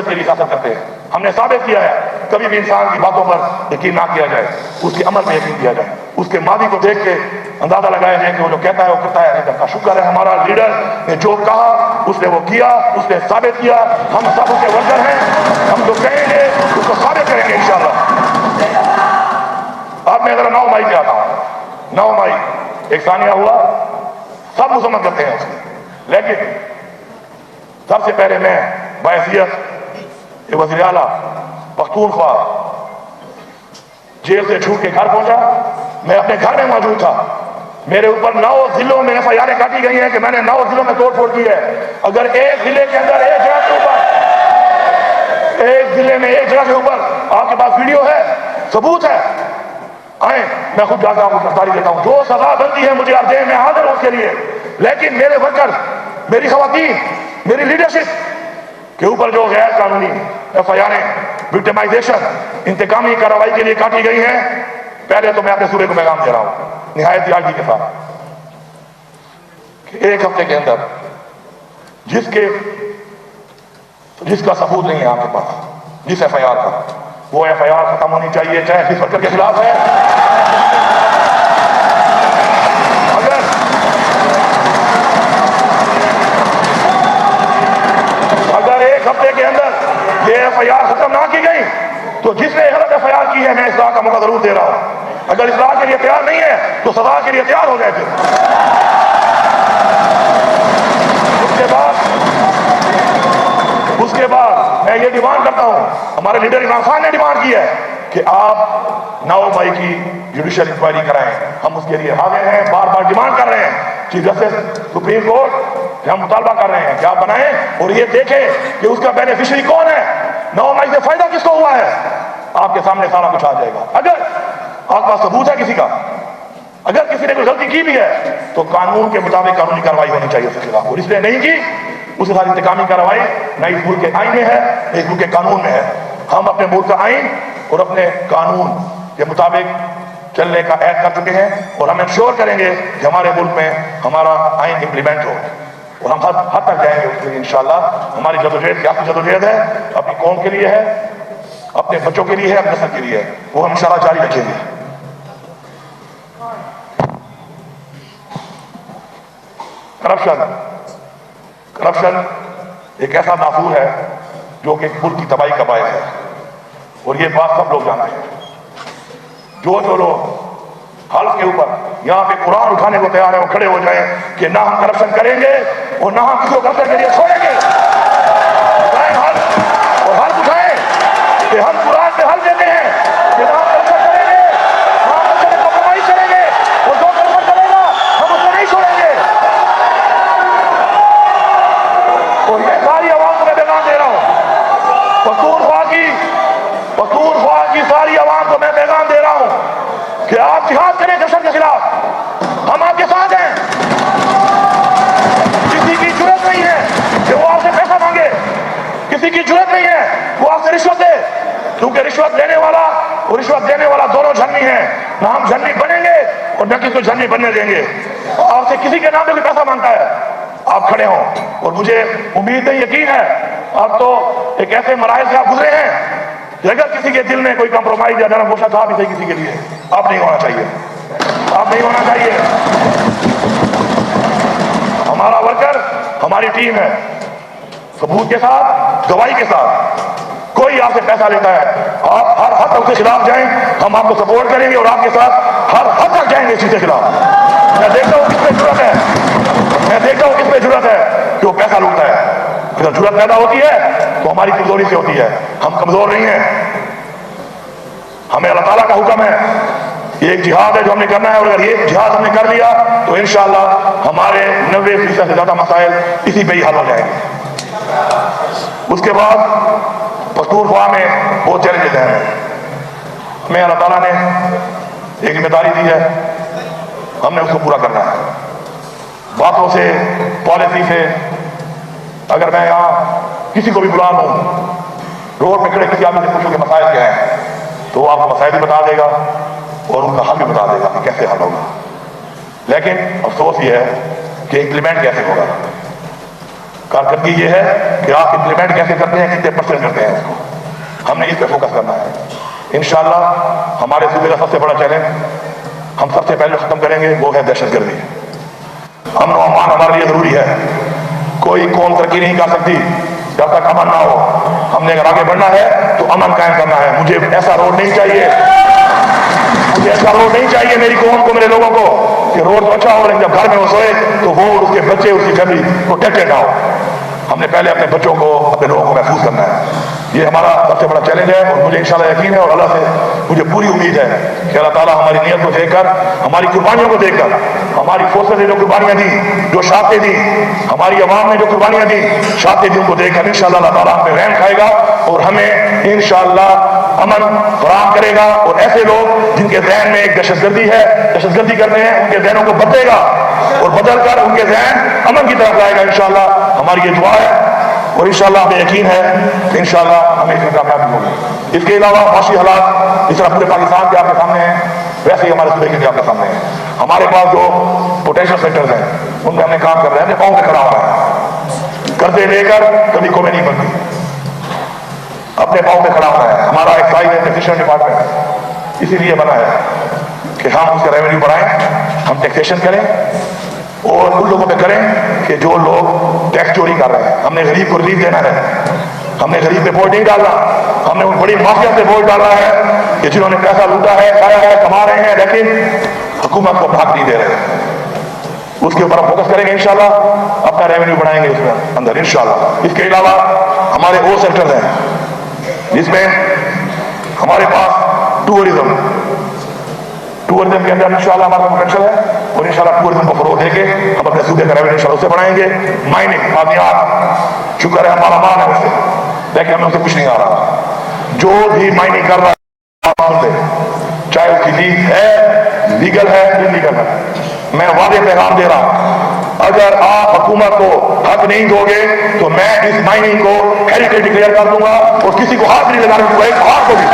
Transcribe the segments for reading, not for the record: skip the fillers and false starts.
کے لیے حاصل کرتے ہیں. ہم نے ثابت کیا ہے کبھی بھی انسان کی باتوں پر یقین نہ کیا جائے, اس کے عمل میں یقین کیا جائے. اس کے ماضی کو دیکھ کے اندازہ لگایا جائے کہ وہ جو کہتا ہے وہ کرتا ہے نہیں کرتا. شکر ہے ہمارا لیڈر نے جو کہا اس نے وہ کیا, اس نے ثابت کیا. ہم سب اس کے ورکر ہیں, ہم جو کہیں گے اس کو ثابت کریں گے انشاءاللہ. اب میں ذرا 9 مئی پہ آتا ہوں. 9 مئی ایک ثانیہ ہوا, سب مذمت کرتے ہیں اس کی, لیکن سب سے پہلے میں بحیثیت وزیر اعلیٰ پختونخوا جیل سے چھوٹ کے گھر پہنچا. میں اپنے گھر میں موجود تھا. میرے اوپر 9 ضلعوں میں FIR کاٹی گئی ہیں کہ میں نے 9 ضلعوں میں توڑ پھوڑ کی ہے. اگر ایک ضلع کے اندر ایک جگہ کے اوپر, ایک ضلع میں ایک جگہ کے اوپر آپ کے پاس ویڈیو ہے, ثبوت ہے, آئیں میں خود جاتا ہوں, گرفتاری دیتا ہوں. جو سزا بنتی ہے مجھے آپ دیں, میں حاضر ہوں اس کے لیے. لیکن میرے ورکر, میری خواتین, میری لیڈرشپ کے اوپر جو غیر قانونی FIR وکٹمائزیشن انتقامی کارروائی کے لیے کاٹی گئی ہیں, پہلے تو میں اپنے صوبے کو پیغام دے رہا ہوں نہایت یاجی کے ساتھ کہ 1 ہفتے کے اندر جس کا ثبوت نہیں ہے آپ کے پاس, جس FIR کا, وہ FIR ختم ہونی چاہیے, چاہے کس ورکر کے خلاف ہے. اگر 1 ہفتے کے اندر یہ FIR ختم نہ کی گئی تو جس نے غلط FIR کی ہے میں اصلاح کا موقع ضرور دے رہا ہوں. اگر اصلاح کے لیے تیار نہیں ہے تو سزا کے لیے تیار ہو جائے. پھر اس کے بعد میں یہ ڈیمانڈ کرتا ہوں, ہمارے لیڈر عمران خان نے ڈیمانڈ کی ہے کہ آپ 9 مئی کی جوڈیشل انکوائری کرائیں. ہم اس کے لیے حاضر ہیں, بار بار ڈیمانڈ کر رہے ہیں. چیف جسٹس سپریم کورٹ ہم مطالبہ کر رہے ہیں کہ آپ بنائیں اور یہ دیکھیں کہ اس کا بینیفیشری کون ہے, 9 مئی سے فائدہ کس کو ہوا ہے. آپ کے سامنے سارا کچھ آ جائے گا. اگر آپ کا ثبوت ہے کسی کا, اگر کسی نے کوئی غلطی کی بھی ہے تو قانون کے مطابق قانونی کارروائی ہونی چاہیے اس کے خلاف. اور اس نے نہیں کی, اس کے ساتھ انتقامی کارروائی نہ اس ملک کے آئین میں ہے, نہ اس ملک کے قانون میں ہے. ہم اپنے ملک کا آئین اور اپنے قانون کے مطابق چلنے کا عہد کر چکے ہیں, اور ہم انشور کریں گے کہ ہمارے ملک میں ہمارا آئین امپلیمنٹ ہو, اور ہم حد تک جائیں گے اس کے لیے انشاءاللہ. ہماری جدوجہد کیا جدوجہد ہے, اپنی قوم کے لیے ہے, اپنے بچوں کے لیے ہے, اپنے نسل کے لیے ہے, وہ ہم انشاءاللہ جاری رکھیں گے. کرپشن ایک ایسا نافور ہے جو کہ ملک کی تباہی کا باعث ہے, اور یہ بات سب لوگ جانتے ہیں. جو لوگ حلف کے اوپر یہاں پہ قرآن اٹھانے کو تیار ہیں وہ کھڑے ہو جائیں کہ نہ ہم کرپشن کریں گے اور نہ ہم کسی کو کرپشن کے لیے چھوڑیں گے. اور حلف اٹھائیں کہ ہم قرآن پہ حلف دیتے ہیں کہ نہ ہم کرپشن کریں گے, نہ ہم اس سے کمپرومائز کریں گے, اور جو کرپشن کرے گا ہم اس کو نہیں چھوڑیں گے. اور یہ ساری عوام کو میں پیغام دے رہا ہوں, پختونخوا کی ساری عوام کو میں پیغام دے رہا ہوں کہ آپ جہاد کریں کرپشن کے خلاف. ہم آپ کے ساتھ ہیں. کسی کی جرات نہیں ہے کہ وہ آپ سے پیسہ مانگے, کسی کی جرات نہیں ہے وہ آپ سے رشوت دے, کیونکہ رشوت لینے والا اور رشوت دینے والا دونوں جھنی ہیں. نہ ہم جھنی بنیں گے اور نہ کسی کو جھنی بننے دیں گے. آپ سے کسی کے نام پہ کوئی پیسہ مانگتا ہے آپ کھڑے ہوں, اور مجھے امید ہے, یقین ہے, آپ تو ایک ایسے مراحل سے آپ گزرے ہیں کہ اگر کسی کے دل میں کوئی کمپرومائز یا نرم گوشہ تھا بھی صحیح کسی کے لیے, آپ نہیں ہونا چاہیے, آپ نہیں ہونا چاہیے. ہمارا ورکر ہماری ٹیم ہے, ثبوت کے ساتھ, گواہی کے ساتھ. کوئی آپ سے پیسہ لیتا ہے آپ ہر حد تک اس کے خلاف جائیں, ہم آپ کو سپورٹ کریں گے اور آپ کے ساتھ ہر حد تک جائیں گے اس چیز کے خلاف. میں دیکھتا ہوں کس پہ ضرورت ہے, میں دیکھتا ہوں کس پہ ضرورت ہے کہ وہ پیسہ لوٹتا ہے. اگر ضرورت پیدا ہوتی ہے تو ہماری کمزوری سے ہوتی ہے, ہم کمزور نہیں ہیں. ہمیں اللہ تعالیٰ کا حکم ہے, یہ ایک جہاد ہے جو ہم نے کرنا ہے, اور اگر یہ جہاد ہم نے کر لیا تو انشاءاللہ ہمارے 90% سے زیادہ مسائل اسی پہ ہی حل ہو جائیں گے. اس کے بعد پختونخوا میں بہت چیلنجز ہیں. ہمیں اللہ تعالیٰ نے ایک ذمہ داری دی ہے, ہم نے اس کو پورا کرنا ہے. باتوں سے, پالیسی سے, اگر میں یہاں کسی کو بھی بلا لوں, روڈ پہ کھڑے کسی آدمی سے پوچھوں کہ مسائل کیا ہیں, تو وہ آپ کو مسائل بھی بتا دے گا اور ان کا حل بھی بتا دے گا کہ کیسے حل ہوگا. لیکن افسوس یہ ہے کہ امپلیمنٹ کیسے ہوگا. کارکردگی یہ ہے کہ آپ امپلیمنٹ کیسے کرتے ہیں, کتنے پرسنٹ کرتے ہیں اس کو, ہم نے اس پہ فوکس کرنا ہے انشاءاللہ. ہمارے صوبے کا سب سے بڑا چیلنج ہم سب سے پہلے ختم کریں گے, وہ ہے دہشت گردی. امن و امان ہمارے لیے ضروری ہے. کوئی قوم ترقی نہیں کر سکتی جب تک امن نہ ہو. ہم نے اگر آگے بڑھنا ہے تو امن قائم کرنا ہے. مجھے ایسا روڈ نہیں چاہیے, مجھے ایسا روڈ نہیں چاہیے میری قوم کو, میرے لوگوں کو, کہ روڈ تو اچھا ہو لیکن جب گھر میں وہ سوئے تو وہ اور اس کے بچے, اس کی فیملی پروٹیکٹڈ نہ ہو. ہم نے پہلے اپنے بچوں کو, اپنے لوگوں کو محفوظ کرنا ہے. یہ ہمارا سب سے بڑا چیلنج ہے اور مجھے انشاءاللہ یقین ہے اور اللہ سے مجھے پوری امید ہے کہ اللہ تعالیٰ ہماری نیت کو دیکھ کر, ہماری قربانیوں کو دیکھ کر, ہماری فورسز نے جو قربانیاں دی, جو شہادتیں دی, ہماری عوام نے جو قربانیاں دی, شہادتیں دی, ان کو دیکھ کر انشاءاللہ اللہ تعالیٰ ہم پہ رحم کھائے گا اور ہمیں انشاءاللہ امن فراہم کرے گا. اور ایسے لوگ جن کے ذہن میں ایک دہشت گردی ہے, دہشت گردی کرتے ہیں, ان کے ذہنوں کو بدلے گا اور بدل کر ان کے ذہن امن کی طرف لائے گا انشاءاللہ. ہماری یہ دعا ہے اور انشاءاللہ ہمیں یقین ہے کہ انشاءاللہ ہمیں اس میں کامیابی ہوگی. اس کے علاوہ معاشی حالات اس طرح پورے پاکستان کے آپ کے سامنے ہیں, ویسے ہی ہمارے صوبے کے بھی آپ کے سامنے ہیں. ہمارے پاس جو پوٹینشیل سیکٹرز ہیں ان میں ہم نے کام کر رہے ہیں, اپنے پاؤں پہ کھڑا ہوا ہے. قرضے لے کر کبھی قومیں نہیں بنتی, اپنے پاؤں پہ کھڑا ہوا ہے. ہمارا ایکسائز اینڈ ٹیکسیشن ڈپارٹمنٹ اسی لیے بنا ہے کہ ہم اس کا ریونیو بڑھائیں, ہم ٹیکسیشن کریں اور ان لوگوں پہ کریں کہ جو لوگ ٹیکس چوری کر رہے ہیں. ہم نے غریب کو ریلیف دینا ہے, ہم نے غریب پہ بوجھ نہیں ڈالنا. ہم نے ان بڑی مافیا سے بوجھ ڈالا ہے کہ جنہوں نے پیسہ لوٹا ہے, کھایا ہے, کما رہے ہیں لیکن حکومت کو حق نہیں دے رہے ہیں. اس کے اوپر ہم فوکس کریں گے انشاءاللہ, اپنا ریونیو بڑھائیں گے اس میں اندر انشاءاللہ. اس کے علاوہ ہمارے اور سیکٹرز ہیں جس میں ہمارے پاس ٹورزم کے اندر انشاءاللہ ہمارا پوٹینشیل ہے اور انشاءاللہ ٹورزم کو فروغ دے کے ہم اپنے صوبے کا ریونیو انشاءاللہ اسے بڑھائیں گے. مائننگ, معدنیات, شکر ہے ہم مالا مال ہے اس سے, لیکن ہمیں اسے کچھ نہیں آ رہا. جو بھی مائننگ کر رہا ہے چاہے اس کی لیگ ہے, لیگل ہے, انلیگل ہے, میں واضح پیغام دے رہا ہوں, اگر آپ حکومت کو حق نہیں دو گے تو میں اس مائننگ کو ہیریٹیج ڈکلیئر کر دوں گا اور کسی کو ہاتھ نہیں لگانے کو, ایک ہاتھ کو بھی.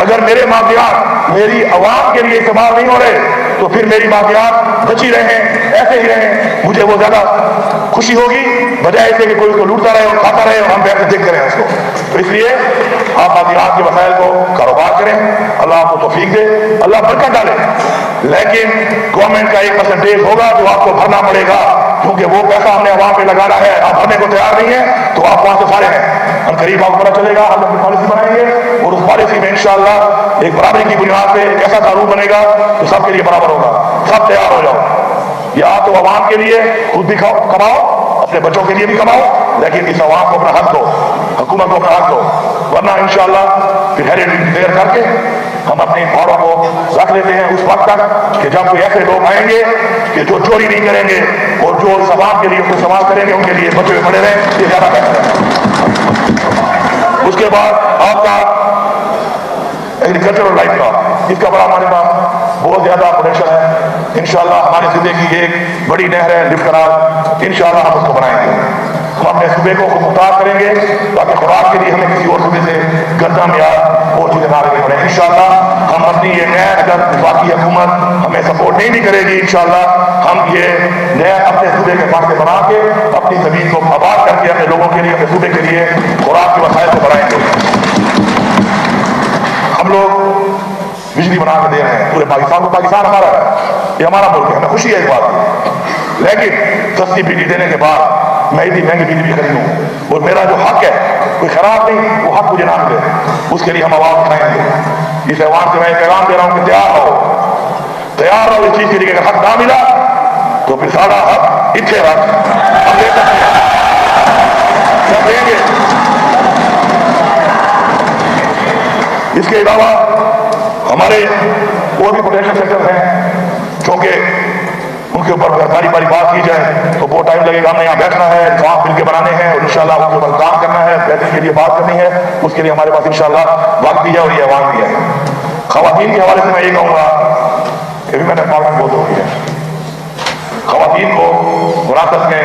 اگر میرے معافیات میری عوام کے لیے استعمال نہیں ہو رہے تو پھر میری معافیات بچی رہیں, ایسے ہی رہیں, مجھے وہ زیادہ خوشی ہوگی بجائے اسے کہ کوئی اس کو لوٹتا رہے اور کھاتا رہے اور ہم بیٹھ کے دیکھتے رہیں اس کو. تو اس لیے آپ معافیات کے وسائل کو کاروبار کریں, اللہ آپ کو توفیق دے, اللہ برکت ڈالے, لیکن گورنمنٹ کا 1% ہوگا جو آپ کو بھرنا پڑے گا, کیونکہ وہ پیسہ ہم نے عوام پہ لگانا ہے. آپ بھرنے کو تیار نہیں ہیں تو آپ وہاں سے فارغ ہیں. ہم قریب آپ کو پتہ چلے گا, ہم اپنی پالیسی بنائیں گے اور اس پالیسی میں انشاءاللہ ایک برابری کی بنیاد پہ ایک ایسا قانون بنے گا جو سب کے لیے برابر ہوگا. سب تیار ہو جاؤ, یا تو عوام کے لیے خود بھی کماؤ, اپنے بچوں کے لیے بھی کماؤ, لیکن اس عوام کو اپنا حق دو, حکومت کو اپنا حق دو, ورنہ انشاءاللہ پھر ہیریٹیج ڈکلیئر کر کے ہم اپنے پہاڑوں کو رکھ لیتے ہیں اس وقت تک کہ جب کوئی ایسے لوگ آئیں گے کہ جو چوری نہیں کریں گے اور جو سوال کے لیے کوئی سوال کریں گے ان کے لیے بچے پڑے رہیں, یہ زیادہ بہتر ہے. اس کے بعد آپ کا ایگریکلچرل لائف کا, اس کا بڑا ہمارے پاس بہت زیادہ پوٹینشیل ہے. انشاءاللہ ہمارے صوبے کی ایک بڑی نہر ہے لفٹ کنال, انشاءاللہ ہم اس کو بنائیں گے. ہم اپنے صوبے کو مختار کریں گے تاکہ خوراک کے لیے ہمیں کسی اور صوبے سے گندم یا اور چیزیں نہ لگنی پڑیں. انشاءاللہ ہم اپنی یہ نہر, اگر وفاقی حکومت ہمیں سپورٹ نہیں کرے گی, انشاءاللہ ہم یہ نہر اپنے صوبے کے پاس سے بنا کے اپنی زمین کو آباد کر کے اپنے لوگوں کے لیے, اپنے صوبے کے لیے خوراک کے وسائل کو بڑھائیں گے. ہم لوگ بجلی بنا کے دے رہے ہیں پورے پاکستان کو. پاکستان ہمارا ہے, یہ ہمارا ملک ہے, ہمیں خوشی ہے اس بات کی, لیکن سستی بجلی دینے کے بعد میں اتنی مہنگی بجلی بھی خریدوں اور میرا جو حق ہے کوئی خراب نہیں, وہ حق مجھے نہ ملے, اس کے لیے ہم آواز اٹھائیں گے. اس ایوان سے میں پیغام دے رہا ہوں کہ تیار رہو اس چیز کے لیے. اگر حق نہ ملا تو پھر سارا حق اتنے رکھ ہم لے سکتے ہیں, ہم دیں گے. اس کے علاوہ ہمارے اور بھی پوٹینشیل سیکٹر ہیں, چونکہ ان کے اوپر باری باری بات کی جائے تو بہت ٹائم لگے گا. ہم نے یہاں بیٹھنا ہے, جواب مل کے بنانے ہیں اور انشاءاللہ ان کے اوپر کام کرنا ہے, بہتری کے لیے بات کرنی ہے. اس کے لیے ہمارے پاس انشاءاللہ وقت بھی ہے اور یہ ایوان بھی ہے. خواتین کے حوالے سے میں یہ کہوں گا کہ بھی میں نے پارلیمنٹ بہت ہوئی ہے, خواتین کو وراثت میں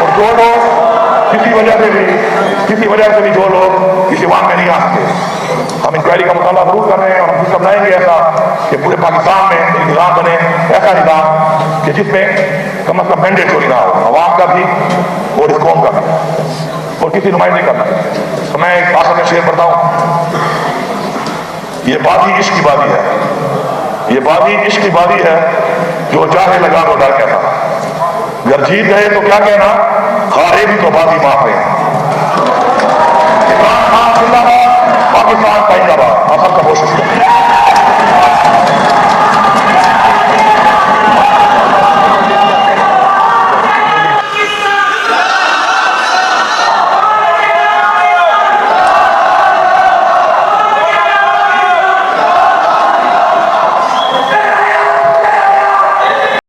اور جو لوگ کسی وجہ سے بھی جو لوگ اس ایوان میں نہیں آ سکتے، ہم انکوائری کا مطالبہ ضرور کر رہے ہیں اور ہم سسٹم لائیں گے ایسا کہ پورے پاکستان میں ایک نظام بنے، ایسا نظام کہ جس میں کم از کم مینڈیٹ چوری نہ ہو، عوام کا بھی اور اس قوم کا بھی اور کسی نمائندے کا بھی۔ تو میں ایک آخر میں شیئر کرتا ہوں، یہ بادی عشق کی بادی ہے، یہ بادی عشق کی بادی ہے، جو چاہے لگا تو ڈر کہتا، اگر جیت گئے تو کیا کہنا، ہارے بھی تو بادی معاف ہے۔ عمران خان زندہ باد، پاکستان زندہ باد، آپ سب کا بہت شکریہ۔